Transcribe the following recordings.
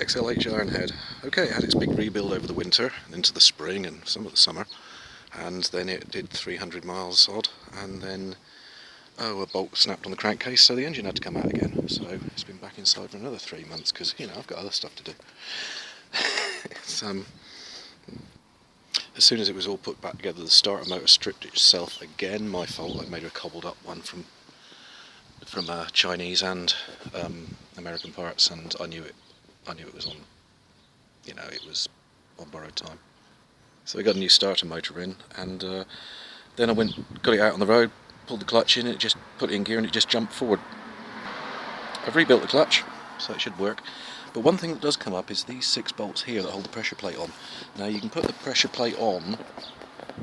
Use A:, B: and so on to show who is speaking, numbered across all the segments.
A: XLH Ironhead. Okay, it had its big rebuild over the winter and into the spring and some of the summer, and then it did 300 miles odd, and then a bolt snapped on the crankcase, so the engine had to come out again. So it's been back inside for another 3 months because, you know, I've got other stuff to do. It's, as soon as it was all put back together, the starter motor stripped itself again. My fault. I made a cobbled up one from Chinese and American parts, and I knew it was on, you know, it was on borrowed time. So we got a new starter motor in, and then I got it out on the road, pulled the clutch in, it just put it in gear and it just jumped forward. I've rebuilt the clutch, so it should work. But one thing that does come up is these 6 bolts here that hold the pressure plate on. Now you can put the pressure plate on.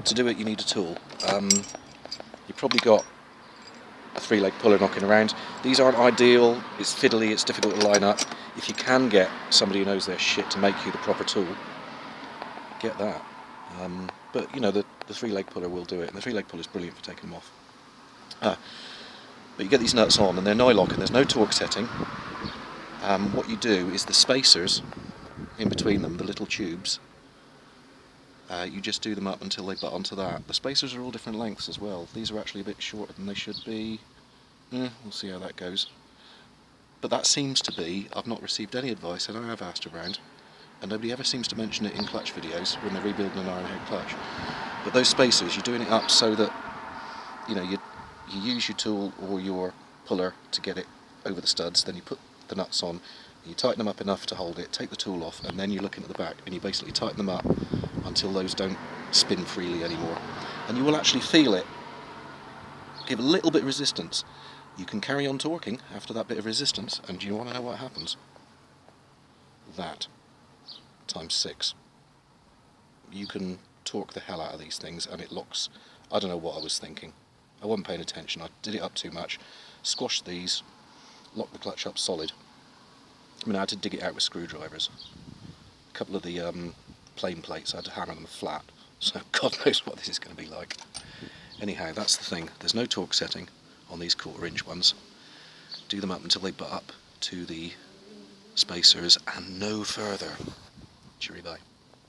A: To do it you need a tool. You've probably got a 3-leg puller knocking around. These aren't ideal, it's fiddly, it's difficult to line up. If you can get somebody who knows their shit to make you the proper tool, get that. But you know, the 3-leg puller will do it, and the 3-leg puller is brilliant for taking them off. But you get these nuts on and they're nylock and there's no torque setting. What you do is the spacers in between them, the little tubes, you just do them up until they butt onto that. The spacers are all different lengths as well. These are actually a bit shorter than they should be. We'll see how that goes. But that seems to be, I've not received any advice, and I have asked around, and nobody ever seems to mention it in clutch videos when they're rebuilding an Ironhead clutch. But those spacers, you're doing it up so that, you know, you use your tool or your puller to get it over the studs, then you put the nuts on, you tighten them up enough to hold it, take the tool off, and then you're looking at the back and you basically tighten them up until those don't spin freely anymore. And you will actually feel it give a little bit of resistance. You can carry on torquing after that bit of resistance, and do you want to know what happens? That times 6. You can torque the hell out of these things and it locks. I don't know what I was thinking. I wasn't paying attention, I did it up too much, squashed these, locked the clutch up solid. I mean, I had to dig it out with screwdrivers. A couple of the plane plates, I had to hammer them flat, so God knows what this is going to be like. Anyhow, that's the thing, there's no torque setting on these 1/4 inch ones. Do them up until they butt up to the spacers and no further. Cheery bye.